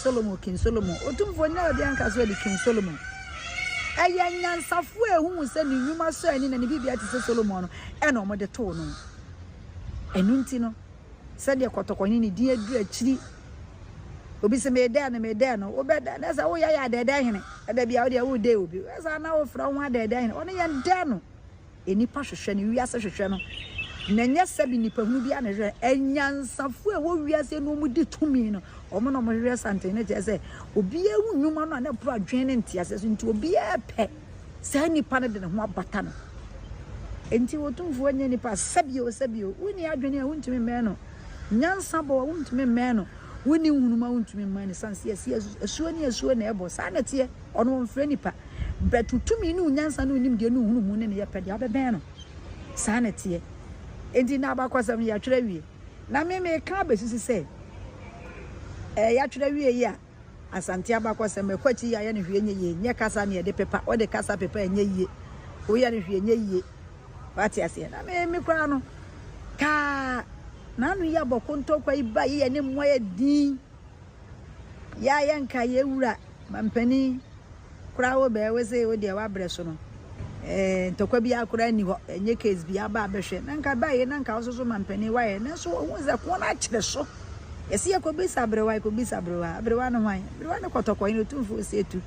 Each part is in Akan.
Solomon Otumfor na odi anka so di King Solomon aya nyansafo ehu se ni nwuma so ani na ni bibia ti se Solomon no e na omo de to no enunti no se de kotokoni ni di adu akiri obi se me de no obeda na sa wo ya de hene da bia wo de wo de obi sa na wo fra ho de hene ono ye de no enipa hwehwe ni wiase hwehwe no na nya sabi nipa hu bia na hwe enyansafo e wo wiase no mu di tumi no omo no mo hwe Asante na je se obi ewu nwuma no na pro adwen ne ntiase so nti obi epe sa nipa ne de ho abata no enti Otumfor nya nipa sabio woni adwene a wontumi me no nyansa bo wontumi me no woni hunuma wontumi me no sanse asuo na ebo sa na tie ono mfre nipa betutumi ni nyansa no nim de no hunumu ne ye pede abeben no sa na tie enti na abakwasam ya twere wie na me ka besisi se ya twere wie yi a Asante abakwasam ekwachi ya ne hwie nye kasa ne de pepa o de kasa pepa enye yie o ya ne hwie nye yie wati ase na me kura no ka na nu ya bokonto kwa iba ye ne moye din ya yanka ye wura mampani kura wo be we se wo de wa breso no ntokwa bi akura ni ho enye case bi aba abehwe na nka ba ye na nka so mampani wa ye na so wo ze ko na kire so esi ye ko bi sabrewa abrewa no hwan abrewa no kotokwa ni Otumfor se etu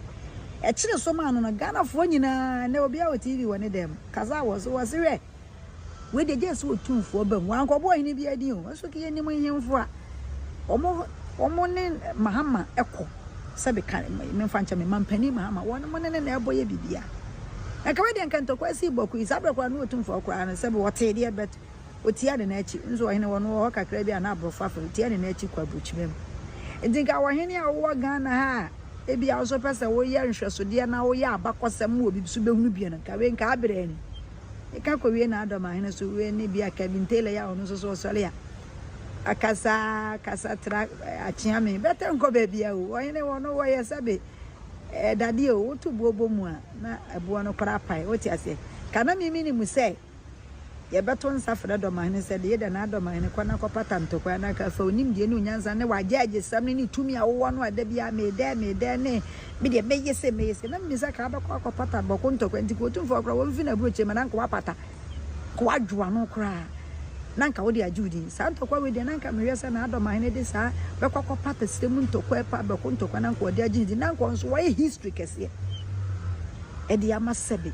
e kire so ma no Ghana fo nyina na obi a o TV woni dem kaza wo se we we de je so Otumfor ba mu ankobo hini bi adi o so ke ni mu himfo a omo ne mahama eko sabe kan me mfa ncha me mampani mahama won mo ne na eboye bibia aka we de nkanto kwasi boku isabra kwa no Otumfor kwa na sabe wote de bet otia de na achi nzo hene won wo kakra bi na abrofa fa otia de na achi kwa buchimem ndinka wo hene a wo Ghana ha ebi a so pese wo ye nhweso de na wo ye abakosem wo bibisu behunu bi na ka we nka abre ni eka ko we na Dormaahene so we ni bi aka bintele ya ono so sole ya akasa tra achia me bete nko ba bia o hene wono wo ye sabe dade o to bobo mu a na ebo no kora pai o ti ase kana mimi ni mu se ye beto nsafre Dormaahene se de ye da na Dormaahene kwa na kopata ntokwa na ka fa onim de no nyanza ne wajaje sam ne tumi a wo no ada bia me de ne me de meyese na mi sa ka ba kwa kopata boko ntokwa ntiko Otumfor kra wo mfi na broche ma na nka wapata kwa adwa no kra na nka wo de ajudi sa ntokwa we de na nka mehwese na Dormaahene de sa be kwa kopata sistem ntokwa pa boko ntokwa na nka wo de ajudi na nka nso wo history kese e de amasebe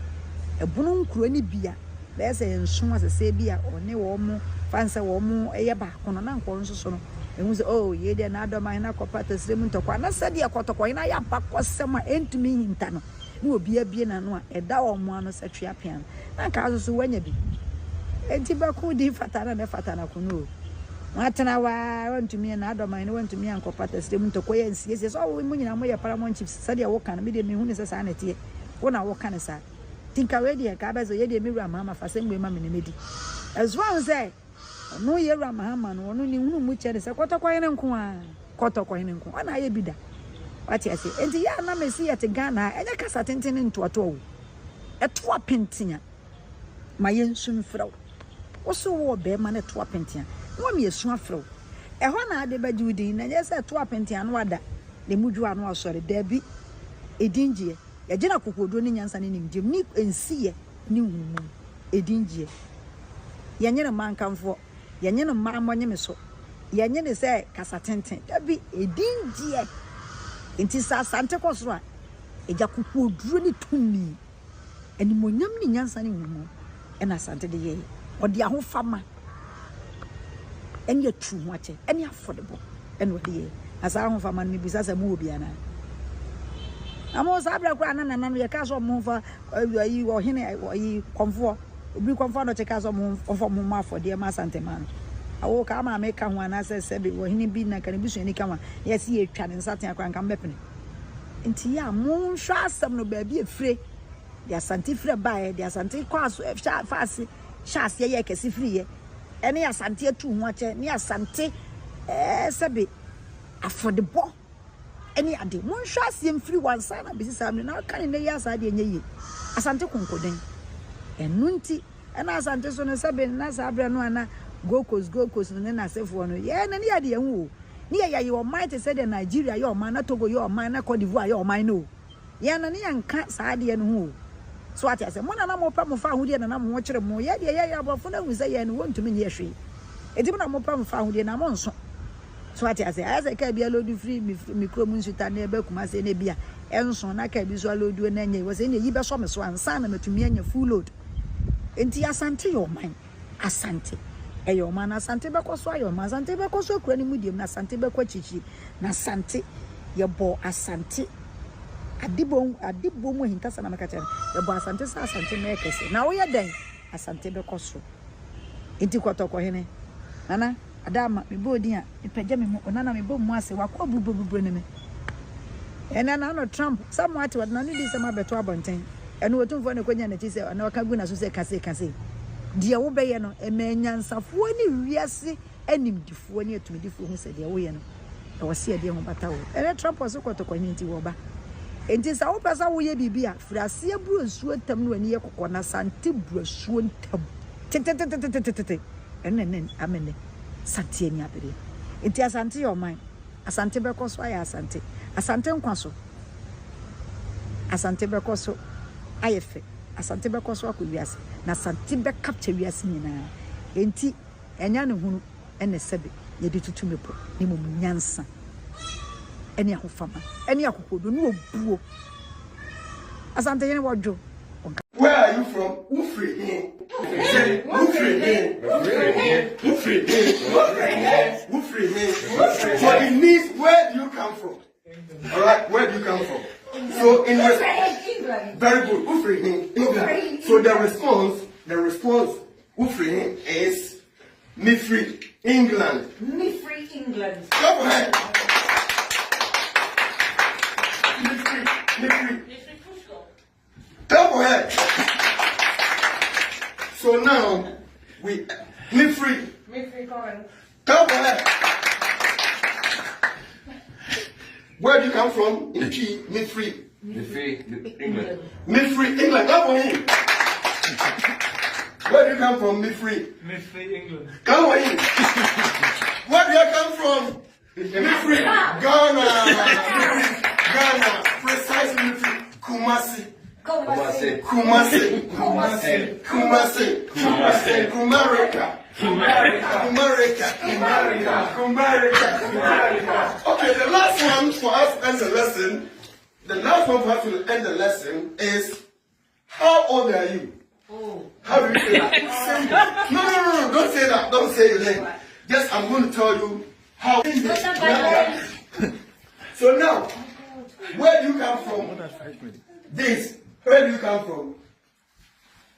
ebunu nkuro ni bia bese enso asese bia one wo mu fansa wo mu eye ba kono na nko nso so no ehu se oh ye de na Dormaahene kopata sistem ntokwa na sade akotokwa na ya bakosem a entumi hinta no na obi abie na no a eda wo mu ano setwe apian na nka aso so wanya bi enti ba ku di fatana na fatana kuno watana wa ntumi na Dormaahene wantumi ankopata sistem ntokwa ya nsie so wo mu nyina mo ye paramount chiefs sade wo kan me de me hu ne sesa na tie wo na wo kan sa tinka we de ka ba so ye de me wura mama fa semgbe ma me ne medi as one say no ye wura mama no no ni hunu mu chere se kotokwa hene nko ana ye bida wati ase enti ya na mesi ye te Ghana enya kasa tenten ntoato wo eto apentinya ma ye nsum frɛw wo so wo be ma na eto apentinya no me yesu afrɛw ɛhɔ na ade ba judin na ye se eto apentinya no ada le mudwu ano asɔre dabi edingie ya jina kokodo ni nyansa ni nimdiem ni ensiye ni humu edingie ya nyene mankamfo ya nyene mamonye me so ya nyene se kasatenten dabi edingie enti sa Asante kosoro a eja kokodo ni tumi eni monyam ni nyansa ni humu ena Asante de ye odi ahofama eni atu ho ache eni affordable eni odi ye asa ahofama ni bisa se mu obi ana amo sabra kwa na ye ka so mo fa yi wo hene yi komfo obi komfo no che ka so mo ofo mo ma afode ma Asante man awo ka ma me ka ho ana se be wo hene bi na kan bi so ni ka ma yes ye twa ne nsaten akwa nka mbepene nti ya mo hwa asam no ba bi efre de Asante fre ba de Asante kwa so faase shase ye kesi fri ye ene Asante atu ho ache ne Asante sebe affordable any ade mon hwa asem free one sana bi sisa na kan ne ya sa de enye ye Asante konkoden enunti ena Asante so no sabe na sa abra no ana gokos no ne na sefo no ye na ne ade enwo Near your mind to say the Nigeria, your man, not Togo, your man, not Cote d'Ivoire, your mind, no. Yana and cats, I didn't know. So I said, one and I'm more problem found here, and I'm watching more. Yeah, but for them, we say, and want to mean yes, she. It's even a more problem found here, and I'm on so. So I say, as I can be a load free, me cromus with a neighbor, Kumas and Ebia, and so I can be so load when any was in a Yiba Summer, so and son and to me and your full load. Enti Asante your mind. Asante. Eyo man Asante beko so ayo man Asante beko so kura ni medium na Asante beko chichi na Asante ye bo Asante adibo mu hinta sana makacha ye bo Asante sa Asante na ekese na wo ye den Asante beko so enti kwotoko hene nana adama me bo din a ipagya me mu nana me bo mu ase wakọ bubububure ne me ena na no Trump somewhat what na ni di sama beto abonten eno Otumfor ne kwanya na chi se na waka gu na so se kase dia wo beye no emenyansafo ni wiase animdifo ni atumidifo hu se dia wo ye no e wo se dia ho bata wo ene Trump so kotoko nti wo ba enti sa wo pesa wo ye bibia frase aburo nsuo tam no ani ye kokko na Asante buasuo ntam tete enen amene Asante ani abere enti Asante your mind Asante bekoso aya Asante nkwaso Asante bekoso ayefe Asante bekoso akwiase na Asante be capture wiase nyina enti enya ne hunu ene sebe ye de tutumepo ni mum nyansa ene ahofama ene akokodo no obuo Asante yene wadwo. Where are you from? Ufrihin. So it means where do you come from? Alright, where do you come from? So in England. Very good. Ufrihin, England. So the response, Ufrihin is Mifri, England. Mifri, England. Go ahead. Mifri. Go ahead. So now we Mifri. Go on. Go ahead. Where do you come from? In Key, Mifri. England. Mifri, England. Go ahead. Where do you come from? Mifri. England. Go ahead. Where do you come from? Mifri, Ghana. Ghana. Precisely Mifri. Kumasi. Kumasi. Okay, the last one for us to end the lesson. The last one for us to end the lesson is, how old are you? Oh. How do you say that? No, don't say that. Don't say your name. Just, I'm going to tell you how. So now, where do you come from? This. Where do you come from?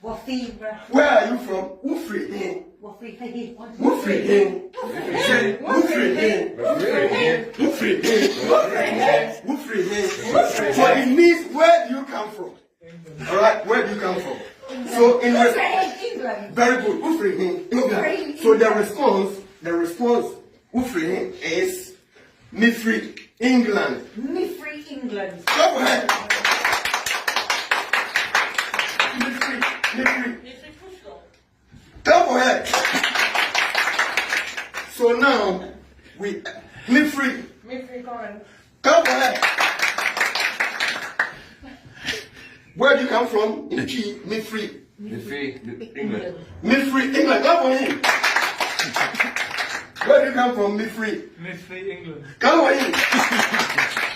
Where are you from? Ufrihin. So it means where do you come from? Alright, where do you come from? So in England. Very good. Ufrihin, England. So the response, Ufrihin is Mifri, England. Mifri, England. Go ahead. Go ahead. So now we Mifri. Go on. Go ahead. Where do you come from? In Key, Mifri. England. Mifri, England. Go ahead. Where do you come from? Mifri. England. Go ahead.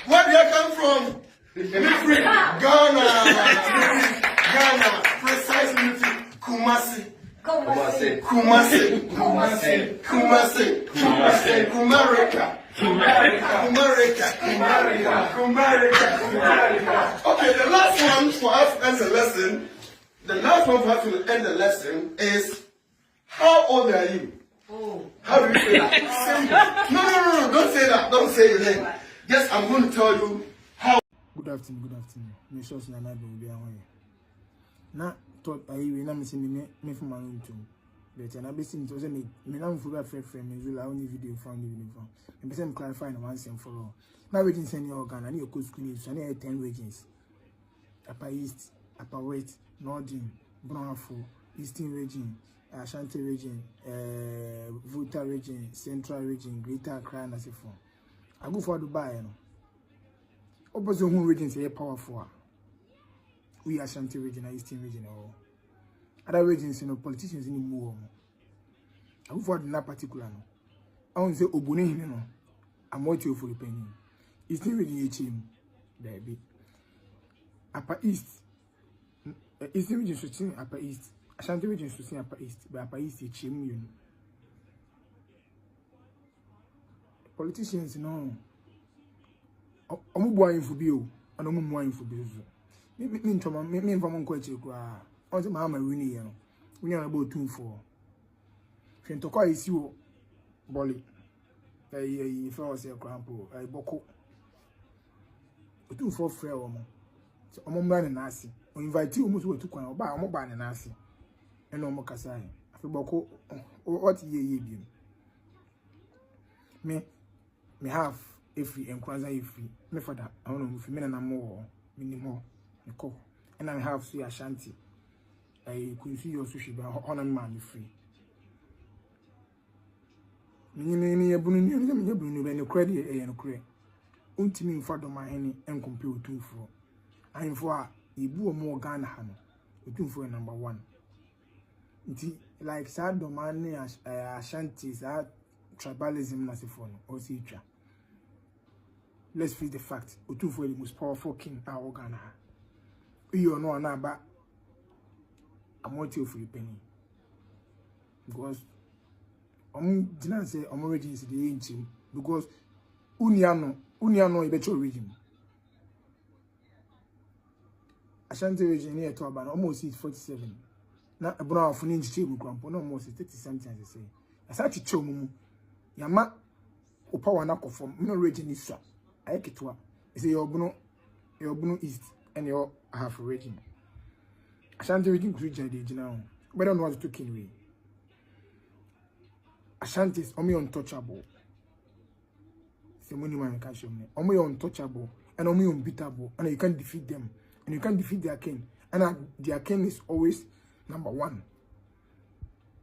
Where do you come from? Mifri, Ghana. Ghana. Precisely Mifri. Kumasi. Okay, the last one for us to end the lesson. The last one for us to end the lesson is, how old are you? Oh. How do you say that? No, don't say that. Don't say your name. Yes, I'm going to tell you how. Good afternoon. Me sure na na be awon. Na to ayi na me se me from anuntum. But na be sin to say me na mfu ba frɛ me zula only video found video from. Me say me clarify na once and for all. Na wetin send your organ na your code school is na 10 regions. Upper East, Upper West, Northern, Brownful, Eastern region, Asante region, Volta region, Central region, Greater Accra, and so forth. I go for Dubai, no. Opposite home regions are powerful. We Ashanti region, Eastern region, or other regions, politicians in the more. I go for that particular, no. I want to say Dormaahene, no. I'm waiting for the penny. Eastern region, baby. Upper East, Eastern region should sing Upper East. Ashanti region should sing Upper East, but Upper East is chim. Politicians, no. I'm going for bill, and I'm going for bills. Me from Uncle. On the Mamma Winnie, we are about 2-4. Fentoka is you, Bolly. If I was a crampo, I boko. 2-4 fair woman. So I'm man and Nasi. We invite you almost to come about a mobile and Nasi. And no more Kasai. I feel boko. What ye be? Me have. If we enquire if we me for that, I don't know if me and more minimum Nico and I have see Ashanti. I could see your sushi by honor man free. Me bunu credit and credit. Ultimate for Dormaahene and compare Otumfor. I'm for a boo more Ghana Hano. Otumfor number 1. Like sad Dormaahene Ashanti that tribalism as a phone or teacher. Let's face the fact, Otumfor is the most powerful king in our Ghana. You know about I'm waiting for the penny. Because didn't say I'm already in the ancient because Uniano a better region. Ashanti region near to about almost 47. Now a brown for ninja table grandpa, no almost 30 something I say. I said to Chomu Yama Opawa Nako from no region is so. I get one. It's your Bruno East and your half region. Ashanti region region now. But I don't know what to take away. Ashanti is only untouchable. It's a monument can show me. Only untouchable and only unbeatable, and you can't defeat them. And you can't defeat their king. And their king is always number 1.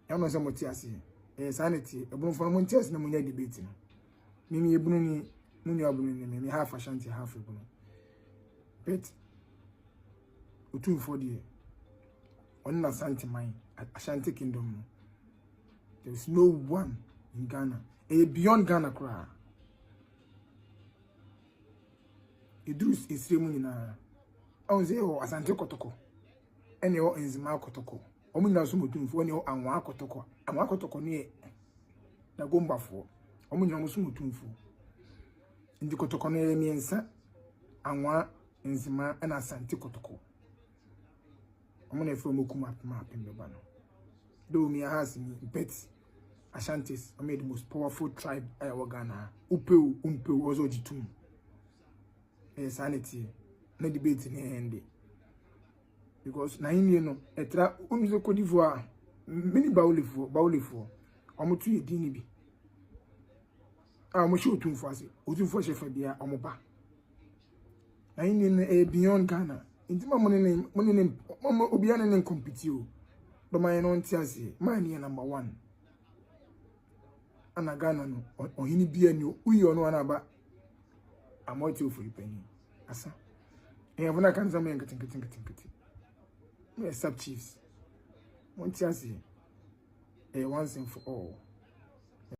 I don't know some what I say. Sanity. A bone for Montes no money debating. Mimi a bruni. Me half Ashanti, half a bono. But Otumfor the on Asante mine at Ashanti Kingdom. There is no one in Ghana. Beyond Ghana cry. Idris is ceremony na. I was there Asante Kotoko. And you in Zima Kotoko. Omina Sumutum for you and Wakotoko. And Wakotoko near Nagomba for. Omina Sumutumfu. Ndi kotoko no emiensa anwa nzima na Asante kotoko omuna efro mokuma mapem beba no do me has me bet Ashantis are made the most powerful tribe I Ghana upeu also jitum sanity na debate ni ende because na him no etra umizo Cote d'Ivoire many baulefo omutu edini bi mo shi Otumfor chef bia omoba na yin beyond Ghana intima mo obiane ne compete o Dormaahene no ntiase man ye number 1 ana Ghana no ohini bia ni uyi ono anaba amoti ofuri penny asa vona kan zama nketenkete me sub chiefs ntiase once and for all